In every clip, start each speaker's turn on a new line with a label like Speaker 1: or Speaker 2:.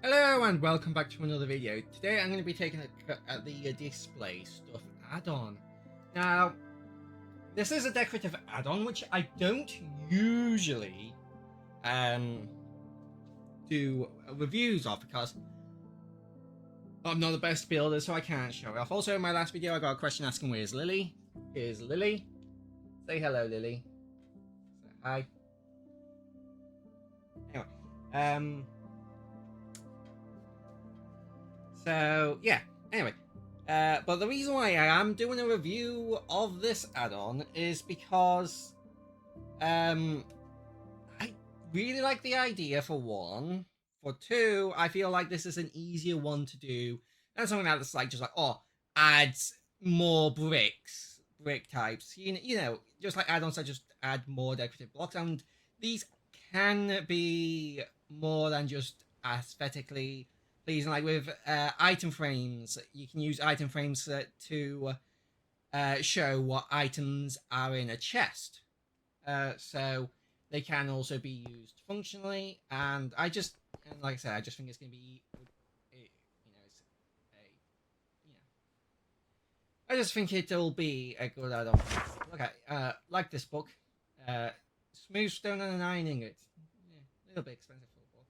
Speaker 1: Hello and welcome back to another video. Today I'm going to be taking a cut at the display stuff add-on. Now, this is a decorative add-on which I don't usually do reviews of because I'm not the best builder, so I can't show it off. Also, in my last video I got a question asking where's Lily. Here's Lily. Say hello, Lily. Say hi. Anyway, So yeah, anyway, but the reason why I am doing a review of this add-on is because I really like the idea for one. For two, I feel like this is an easier one to do than something that's like just like adds more brick types. You know, just like add-ons that just add more decorative blocks, and these can be more than just aesthetically pleasing. Like with item frames, you can use item frames to show what items are in a chest. So they can also be used functionally, and like I said, I just think it's going to be, it's I just think it'll be a good add-on. Okay, like this book, smooth stone and an iron ingot. Yeah, a little bit expensive for the book.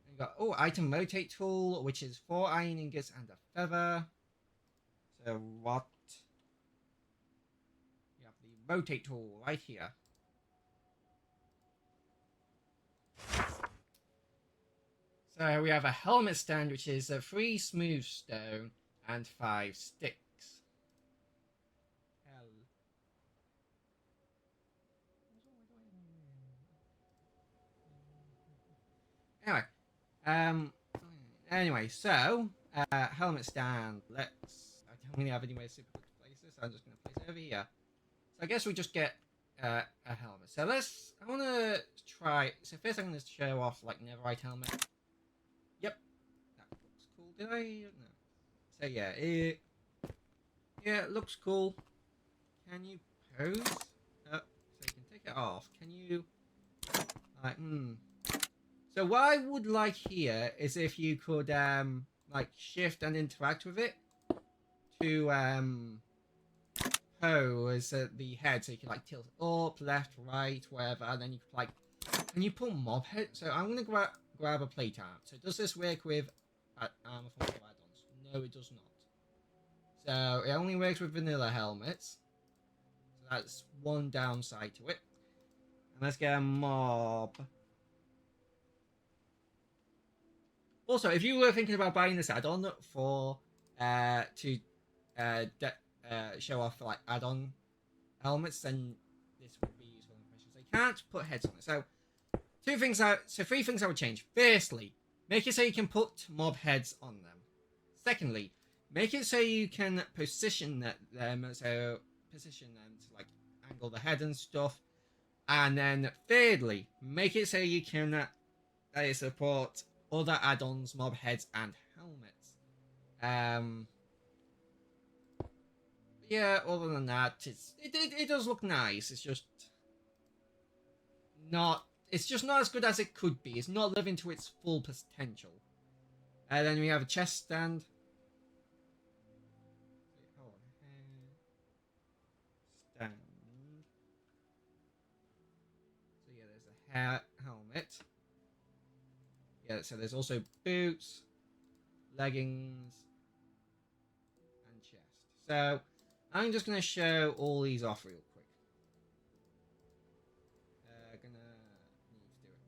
Speaker 1: And you got item rotate tool, which is 4 iron ingots and a feather. So what? You have the rotate tool right here. So we have a helmet stand, which is a 3 smooth stone and 5 sticks. Anyway, um, anyway, so helmet stand. I don't really have anywhere super good to place this, so I'm just going to place it over here. So I guess we just get a helmet. So I want to try. So first, I'm going to show off like netherite helmet. Yep, that looks cool. Did I? No. So yeah, it looks cool. Can you pose? So you can take it off. Can you? Like, So what I would like here is if you could like shift and interact with it to pose the head, so you can like tilt it up, left, right, wherever, and then you could like, can you put mob head? So I'm gonna grab a plate arm. So does this work with armor functional add-ons? No, it does not. So it only works with vanilla helmets. So that's one downside to it. And let's get a mob. Also, if you were thinking about buying this add-on for to show off like add-on helmets, then this would be useful information. So you can't put heads on it. So three things I would change. Firstly, make it so you can put mob heads on them. Secondly, make it so you can position them to like angle the head and stuff. And then thirdly, make it so you can support other add-ons, mob heads, and helmets. Yeah, other than that, it does look nice. It's just not as good as it could be. It's not living to its full potential. And then we have a chest stand. Stand. So yeah, there's a helmet. Yeah, so there's also boots, leggings, and chest. So I'm just going to show all these off real quick. Gonna need to do it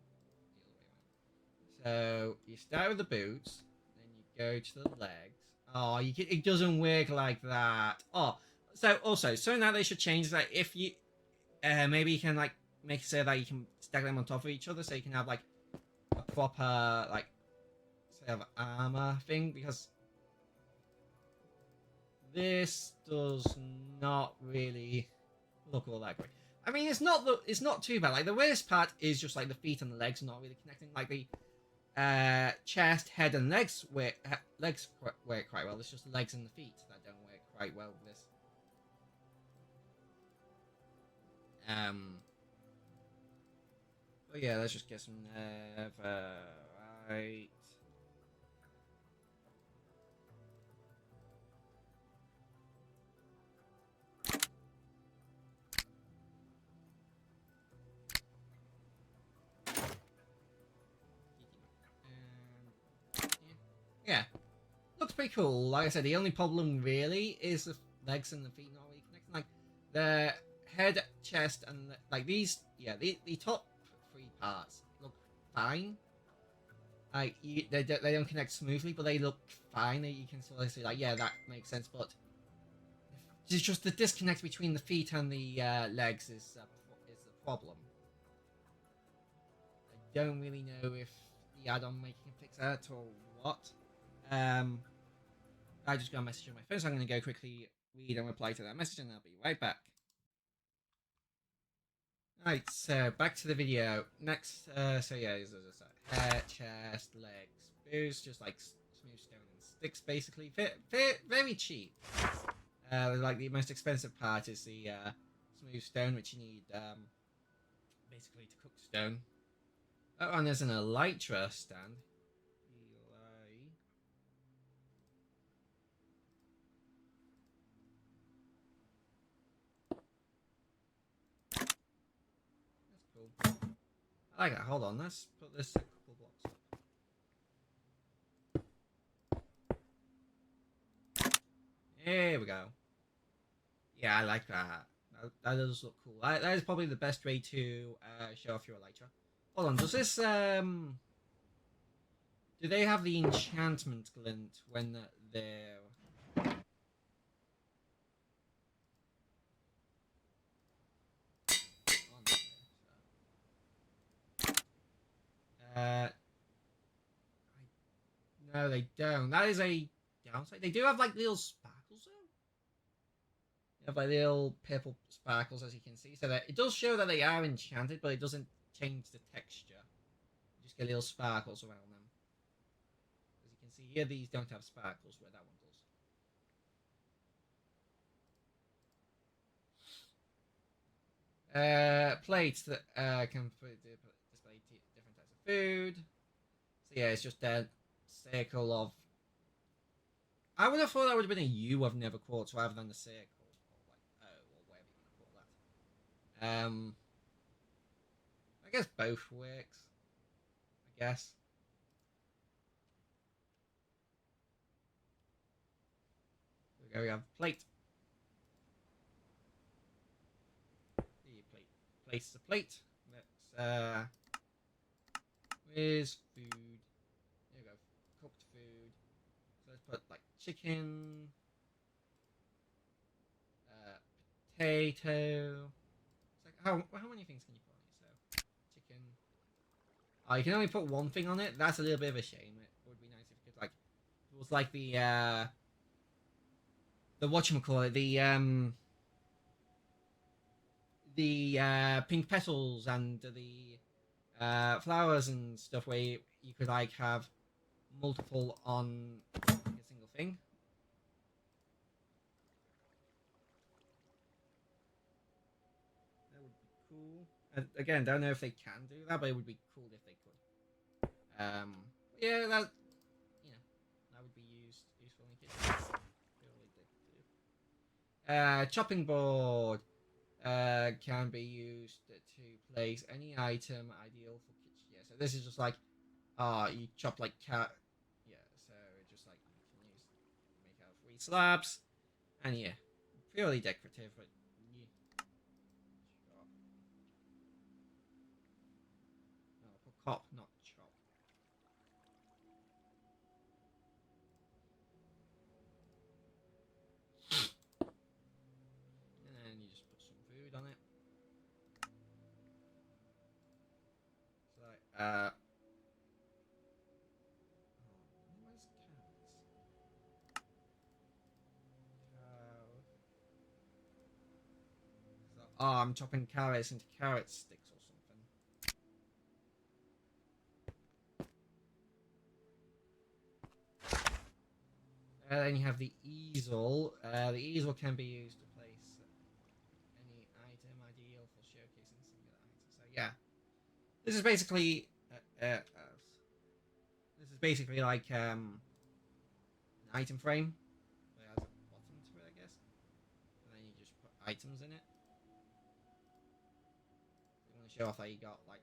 Speaker 1: the other way around. So you start with the boots, then you go to the legs. Oh, it doesn't work like that. Oh, so also something that they should change is that if you maybe you can like make it so that you can stack them on top of each other, so you can have like a proper like say of armor thing, because this does not really look all that great. I mean, it's not too bad. Like the worst part is just like the feet and the legs are not really connecting. Like the chest, head, and legs work quite well. It's just the legs and the feet that don't work quite well with this. But yeah, let's just get some right. Yeah, looks pretty cool. Like I said, the only problem really is the legs and the feet not really connecting. Like the head, chest, and like these, yeah, the top three parts look fine. Like they don't connect smoothly, but they look fine. You can sort of see like, yeah, that makes sense. But it's just the disconnect between the feet and the legs is the problem. I don't really know if the add-on making fix that or what. Um, I just got a message on my phone, so I'm going to go quickly read and reply to that message, and I'll be right back. Right, so back to the video. Next, so yeah, there's hair, chest, legs, boost, just like smooth stone and sticks, basically. Very cheap. Like the most expensive part is the smooth stone, which you need basically to cook stone. Oh, and there's an elytra stand. That's cool. I like it. Hold on, let's put this a couple blocks up. Here we go. Yeah, I like that. That does look cool. That is probably the best way to show off your elytra. Hold on, does this do they have the enchantment glint when they're on there? Uh, no, they don't. That is a downside. They do have like little sparkles though. They have like little purple sparkles, as you can see. So that it does show that they are enchanted, but it doesn't change the texture. You just get little sparkles around them. As you can see here, these don't have sparkles, where that one does. Plates that can display different types of food. So yeah, it's just a circle of. I would have thought that would have been a U of never quartz rather than a circle, or like O, or whatever you want to call that. I guess both works. I guess. There we go. We have plate. The plate. Place the plate. Let's where's food? There we go. Cooked food. So let's put like chicken, uh, potato. It's like how many things can you put on it? So chicken. Oh, you can only put one thing on it. That's a little bit of a shame. It would be nice if you could like it was like the whatchamacallit, the pink petals and the flowers and stuff where you could like have multiple on like, a single thing. That would be cool. And again, don't know if they can do that, but it would be cool if they could. Yeah, that that would be useful in the kitchen. Chopping board can be used to place any item ideal for kitchen. Yeah, so this is just like you chop like cat. Yeah, so it's just like you can use make out of 3 slabs, and yeah, purely decorative, but yeah. Chop. No, put cop, not chop. And then you just put some food on it. So like, where's carrots? So, I'm chopping carrots into carrot sticks or something. Then you have the easel. The easel can be used to place any item ideal for showcasing singular items. So yeah, this is basically this is basically like an item frame. It has a bottom to it, I guess, and then you just put items in it. You want to show off that you got like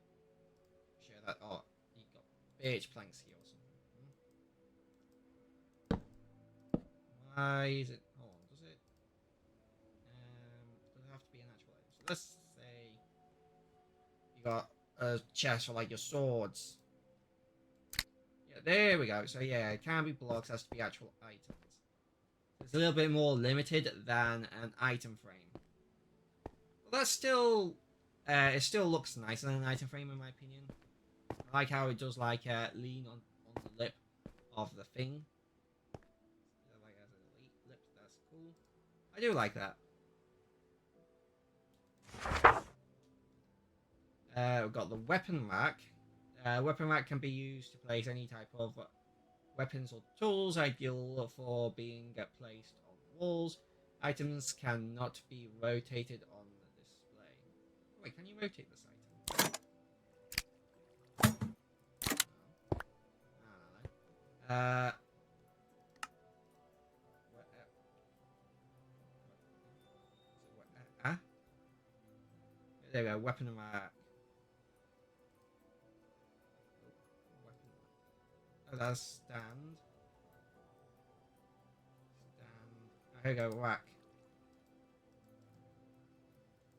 Speaker 1: show that you got birch planks here or something. size. Hold on, does it? Does it have to be an actual item? So let's say you got a chest for like your swords. Yeah, there we go. So yeah, it can't be blocks, it has to be actual items. It's a little bit more limited than an item frame. But that's still, it still looks nicer than an item frame in my opinion. I like how it does like lean on the lip of the thing. Like as a lip, that's cool. I do like that. We've got the weapon rack. Weapon rack can be used to place any type of weapons or tools, ideal for being placed on walls. Items cannot be rotated on the display. Wait, can you rotate this item? No. There we go, weapon rack. Oh, that's stand. Stand. Here we go, rack.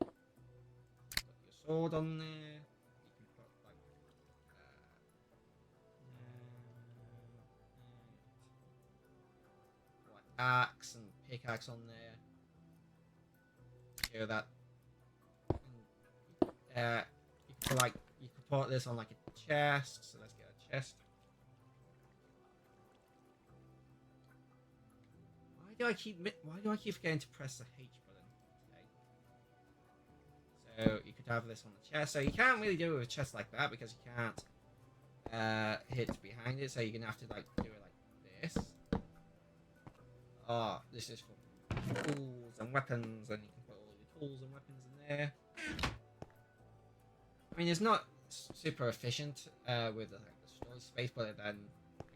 Speaker 1: Put your sword on there. You can put like axe and pickaxe on there. Show that. And, you can put this on like a chest. So let's get a chest. Why do I keep forgetting to press the H button? Okay. So you could have this on the chest. So you can't really do it with a chest like that because you can't hit behind it. So you're gonna have to like do it like this. Oh, this is for tools and weapons, and you can put all your tools and weapons in there. I mean, it's not super efficient with like the storage space, but then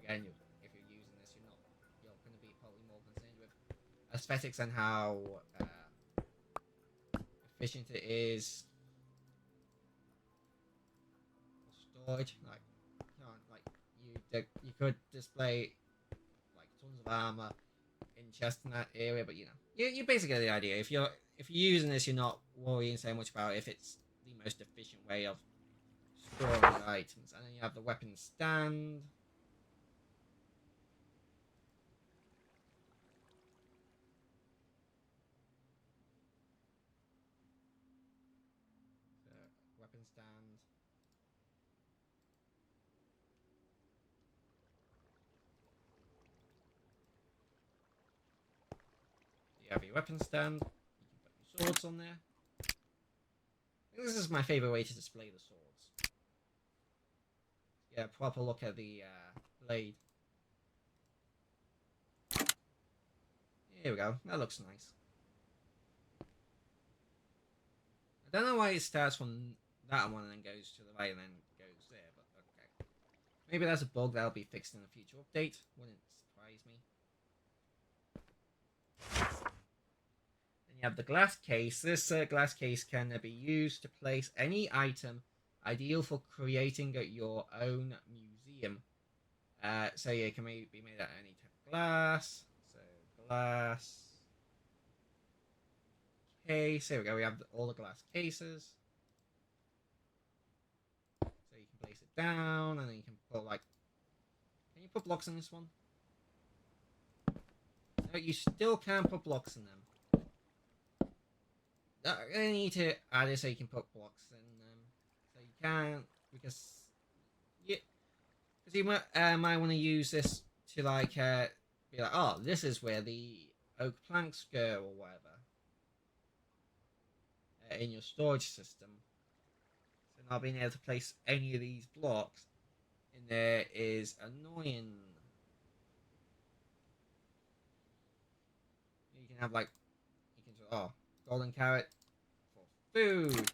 Speaker 1: again, if you're using this, you're going to be probably more concerned with aesthetics and how efficient it is for storage. Like, you know, like you could display like tons of armor in chests in that area, but you know, you basically get the idea. If you're using this, you're not worrying so much about if it's the most efficient way of storing the items. And then you have the weapon stand. Weapon stand. You have your weapon stand. You can put your swords on there. This is my favorite way to display the swords. Yeah, proper look at the blade. Here we go. That looks nice. I don't know why it starts from that one and then goes to the right and then goes there, but okay. Maybe that's a bug that'll be fixed in a future update. Wouldn't surprise me. Then you have the glass case. This glass case can be used to place any item, ideal for creating your own museum. So yeah, it can be made out of any type of glass. So glass case. Here we go. We have all the glass cases. So you can place it down, and then you can put like. Can you put blocks in this one? No, you still can't put blocks in them. I need to add it so you can put blocks in them. So you can't because you might want to use this to like be like, oh, this is where the oak planks go or whatever in your storage system. So not being able to place any of these blocks in there is annoying. You can have like golden carrot for food.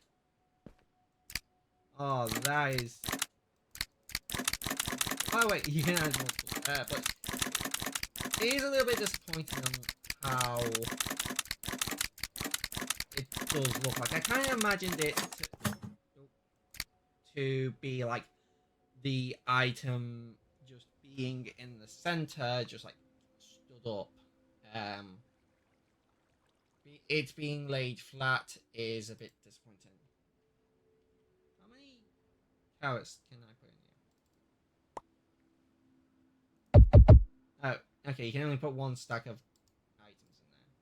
Speaker 1: Oh, that is. Oh wait, you can add multiple. But it is a little bit disappointing on how it does look like. I kind of imagined it to be like the item just being in the center, just like stood up um, it being laid flat is a bit disappointing. How many carrots can I put in here? Oh, okay, you can only put one stack of items in there.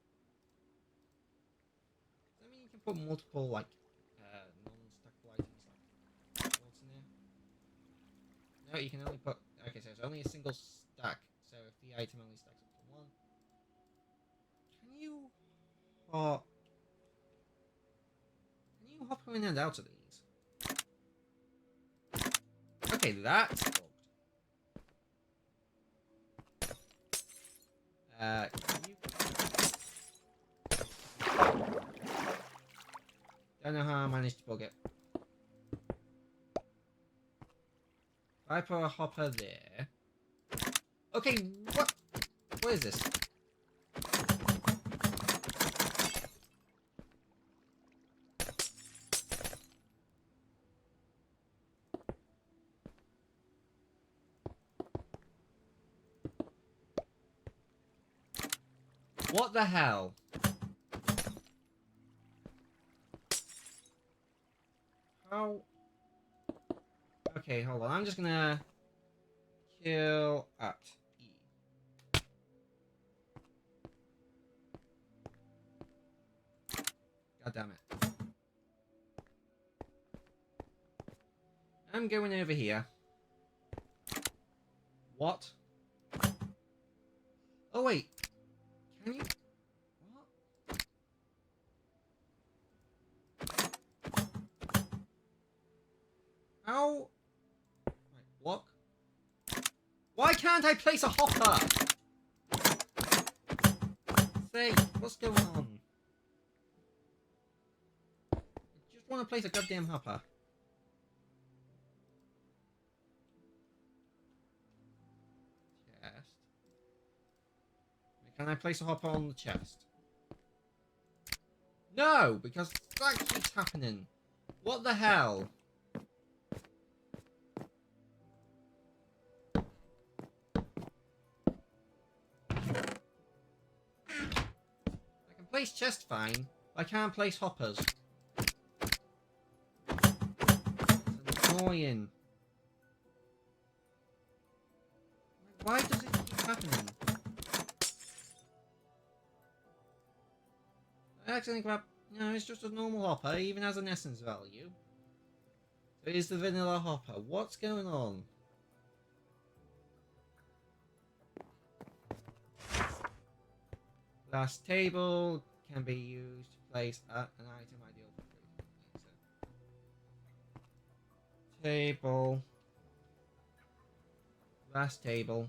Speaker 1: Does that mean you can put multiple, like, non-stackable items, like, quartz in there? No, you can only put... Okay, so it's only a single stack, so if the item only stacks up to one... Can you... hop... Can you hop in and out of these? Okay, that's bugged. Can you... Don't know how I managed to bug it. If I put a hopper there... Okay, what? What is this? What the hell? How? Okay, hold on. I'm just gonna kill at E. God damn it. I'm going over here. What? Oh wait. Can you? What? How? Right, block. Why can't I place a hopper? Say, what's going on? I just want to place a goddamn hopper. Chest. Can I place a hopper on the chest? No, because that keeps happening. What the hell? I can place chest fine, but I can't place hoppers. It's annoying. Why does it keep happening? I accidentally grab... No, it's just a normal hopper. It even has an essence value. So it is the vanilla hopper. What's going on? Last table can be used to place an item ideal for creating. Table. Last table.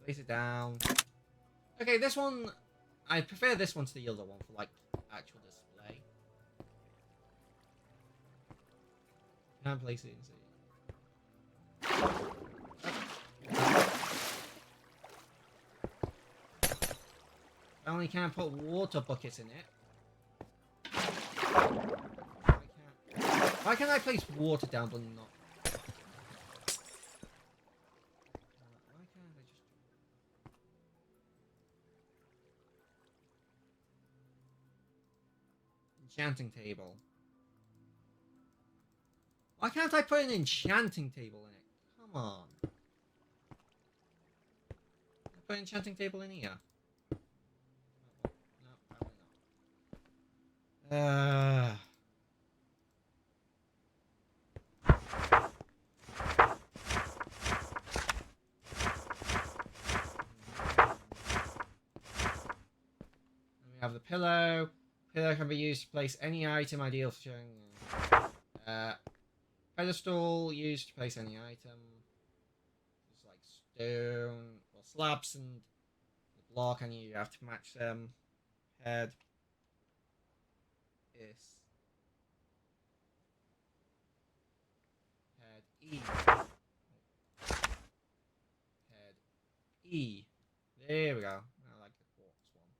Speaker 1: Place it down. Okay, this one... I prefer this one to the other one for, like, actual display. Can't place it inside. I only can't put water buckets in it. Why can't I place water down but not? Why can't I just... Enchanting table. Why can't I put an enchanting table in it? Come on. Can I put an enchanting table in here? No, probably not. We have the pillow. Pillow can be used to place any item ideal for showing. Pedestal used to place any item. It's like stone or slabs and the block, and you have to match them. Head. Is. Head E. Head E. There we go. I like the quartz one.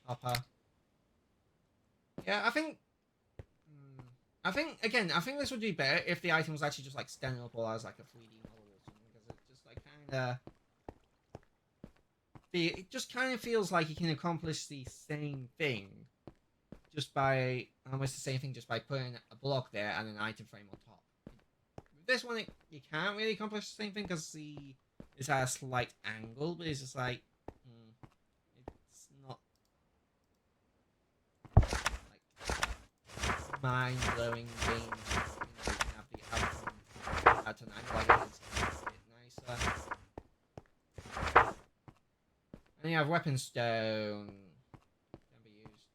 Speaker 1: hopper. Yeah, I think again, I think this would be better if the item was actually just like standing up or as like a 3D model or something, because it just like it just kind of feels like you can accomplish the same thing just by almost the same thing just by putting a block there and an item frame on top. With this one, you can't really accomplish the same thing because it's at a slight angle, but it's just like it's not like mind-blowing game. You can have the outcome at an angle like it is a bit nicer. And you have weapon stone. Can be used.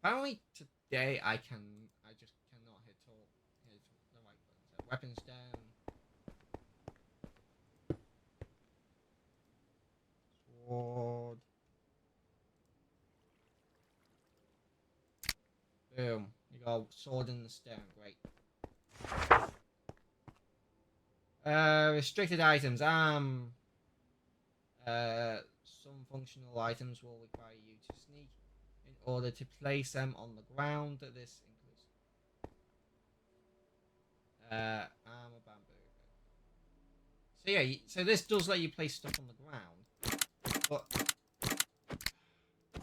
Speaker 1: Apparently today I just cannot hit the right button. So weapons down. Sword. Boom. You got a sword in the stone, great. Restricted items. Some functional items will require you to sneak in order to place them on the ground. This includes armor, bamboo. So yeah, so this does let you place stuff on the ground, but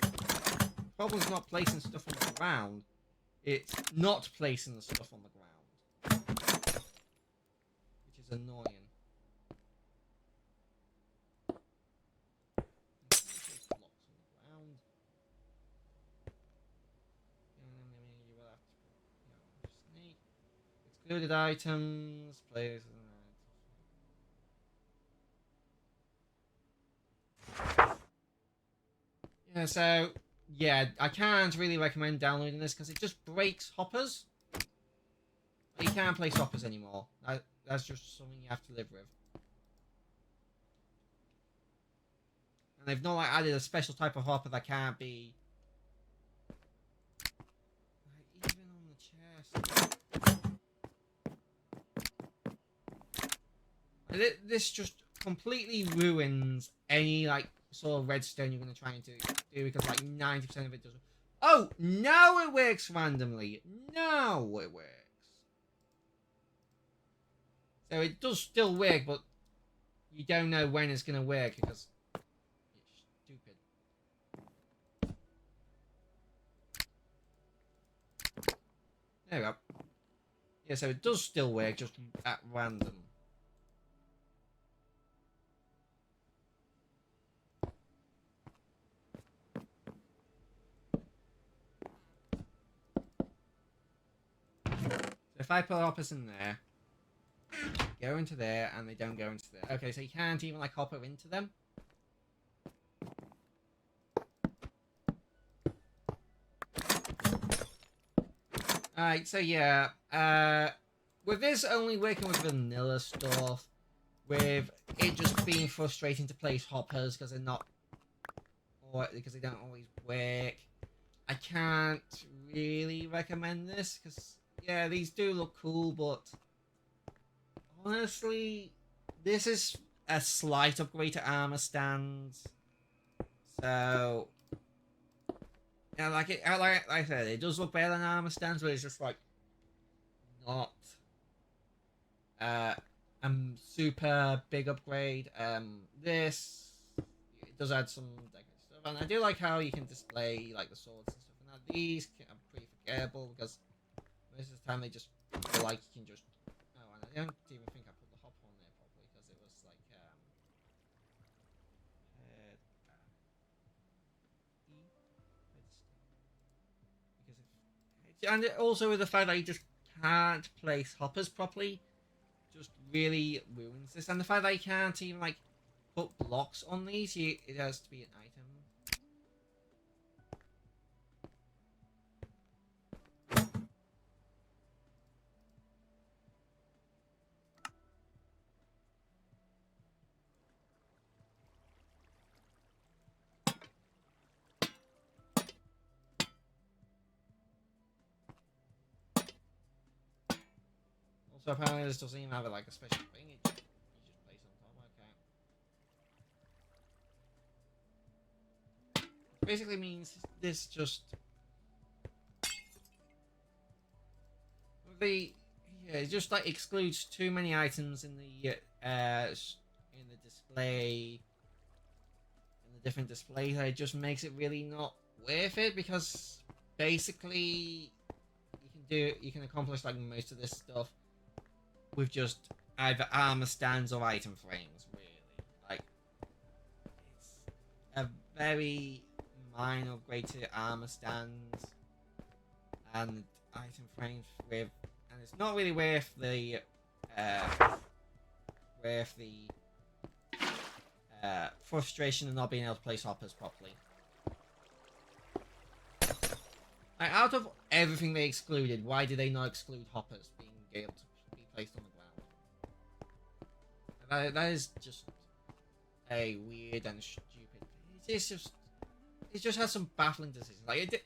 Speaker 1: the problem's not placing stuff on the ground. It's not placing the stuff on the ground, which is annoying. Excluded items, players. Yeah, so yeah, I can't really recommend downloading this because it just breaks hoppers. You can't place hoppers anymore. That's just something you have to live with. And they've not like added a special type of hopper that can't be like, even on the chest. This just completely ruins any like sort of redstone you're gonna try and do because like 90% of it doesn't. Oh no, it works randomly. No, it works. So it does still work, but you don't know when it's gonna work because it's stupid. There we go. Yeah, so it does still work, just at random. So if I put hoppers in there, go into there, and they don't go into there. Okay, so you can't even like hopper into them. Alright, so yeah, with this only working with vanilla stuff, with it just being frustrating to place hoppers because they're not, or because they don't always work, I can't really recommend this because yeah, these do look cool, but honestly, this is a slight upgrade to armor stands, so yeah, like I said, it does look better than armor stands, but it's just like not a super big upgrade. This it does add some decorative stuff, and I do like how you can display like the swords and stuff. And now these are pretty forgettable because most of the time they just feel like you can just. Oh, and I don't even think I put the hop on there properly because it was like and also with the fact that you just can't place hoppers properly just really ruins this, and the fact that you can't even like put blocks on these, it has to be an item. So apparently this doesn't even have like a special thing. You just place it on top. Okay. Basically means this just the yeah it just like excludes too many items in the display in the different displays. It just makes it really not worth it because basically you can accomplish like most of this stuff with just either armor stands or item frames. Really, like it's a very minor upgrade to armor stands and item frames with, and it's not really uh, worth the frustration of not being able to place hoppers properly. Like, out of everything they excluded, why did they not exclude hoppers being able to be placed on the ground? That is just a weird and stupid. It just has some baffling decisions. Like it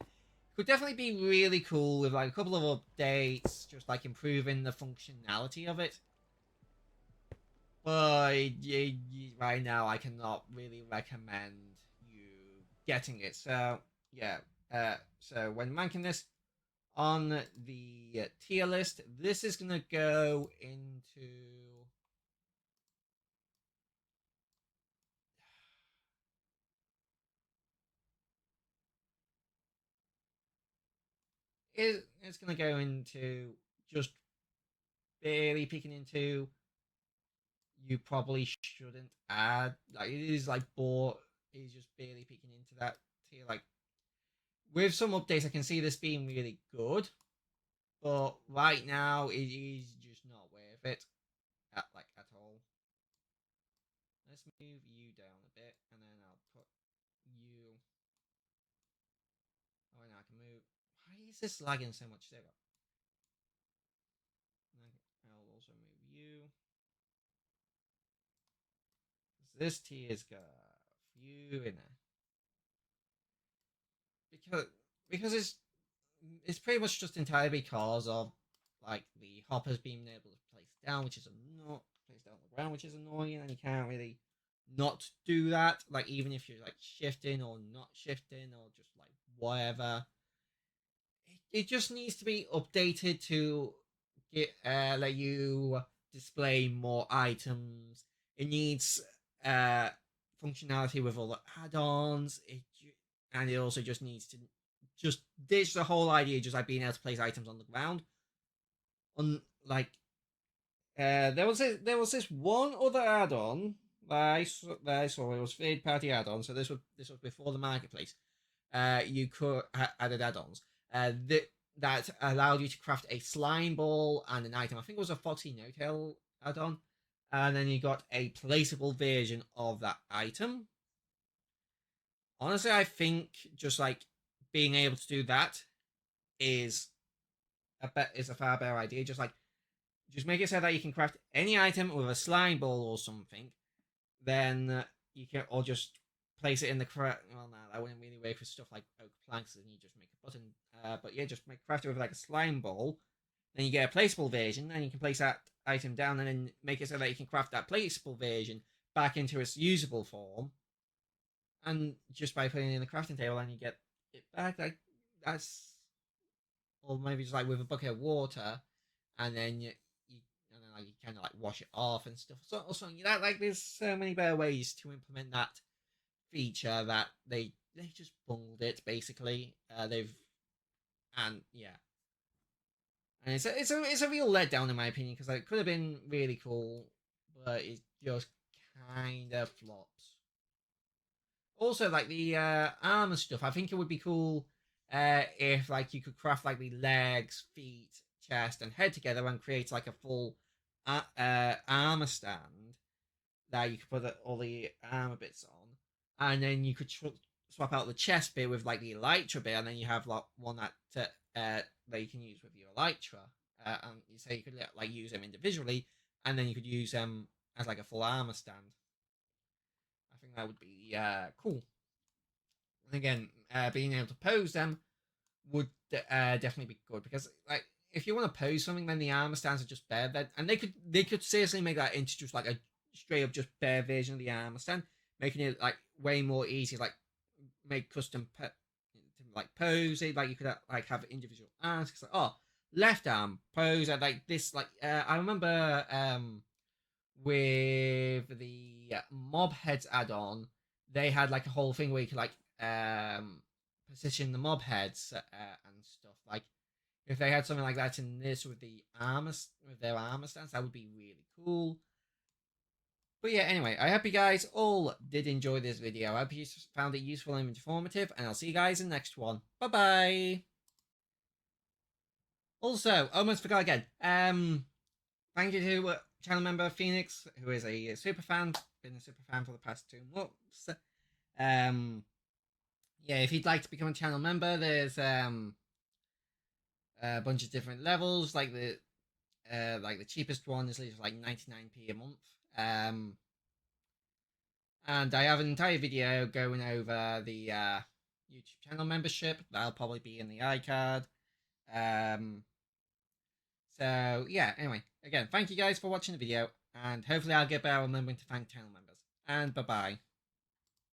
Speaker 1: could definitely be really cool with like a couple of updates, just like improving the functionality of it. But right now, I cannot really recommend you getting it. So yeah, so when ranking this on the tier list, this is gonna go into. It's gonna go into just barely peeking into. You probably shouldn't add like it is like bought. It's just barely peeking into that tier. Like with some updates, I can see this being really good, but right now it is just not worth it at all. Let's move you down a bit, and then I'll put you. Oh, and I can move. Why is this lagging so much? There we go. I'll also move you. This tier's got you in there because it's pretty much just entirely because of like the hoppers being able to place down, which is not place down on the ground, which is annoying, and you can't really not do that. Like even if you're like shifting or not shifting or just like whatever, it just needs to be updated to get let you display more items. It needs uh functionality with all the add-ons. And it also just needs to just ditch the whole idea just like being able to place items on the ground. On like there was this one other add-on that I saw. It was third party add-on. So this was before the marketplace. You could added add-ons that allowed you to craft a slime ball and an item. I think it was a Foxy No-Tail add-on, and then you got a placeable version of that item. Honestly, I think just like being able to do that is is a far better idea. Just make it so that you can craft any item with a slime ball or something. Then you can or just place it in the correct. Well, no, that wouldn't really work for stuff like oak planks, and you just make a button. But yeah, just craft it with like a slime ball. Then you get a placeable version, and you can place that item down, and then make it so that you can craft that placeable version back into its usable form. And just by putting it in the crafting table, and you get it back. Like that's, or maybe just like with a bucket of water, and then you and then like you kind of like wash it off and stuff. Or something that like there's so many better ways to implement that feature that they just bungled it basically. They've and yeah, and it's a real letdown in my opinion because like, it could have been really cool, but it just kind of flops. Also, like the armor stuff, I think it would be cool if like you could craft like the legs, feet, chest, and head together and create like a full armor stand that you could put all the armor bits on, and then you could swap out the chest bit with like the elytra bit, and then you have like one that you can use with your elytra, and you say you could like use them individually, and then you could use them as like a full armor stand. I think that would be cool. And again, being able to pose them would definitely be good because like if you want to pose something, then the armor stands are just bare. Then and they could seriously make that into just like a straight up just bare version of the armor stand, making it like way more easy. Like make custom like pose it. Like you could like have individual arms. Like, oh, left arm pose like this. Like I remember with the mob heads add-on, they had like a whole thing where you could like position the mob heads and stuff. Like if they had something like that in this with the armor with their armor stance, that would be really cool. But yeah, anyway, I hope you guys all did enjoy this video. I hope you found it useful and informative, and I'll see you guys in the next one. Bye bye. Also, almost forgot again. Thank you to channel member Phoenix, who is a super fan. Been a super fan for the past 2 months. Yeah, if you'd like to become a channel member, there's a bunch of different levels. Like the cheapest one is like 99p a month. And I have an entire video going over the YouTube channel membership. That'll probably be in the iCard. So yeah, anyway, again, thank you guys for watching the video, and hopefully I'll get better remembering to thank channel members. And bye bye.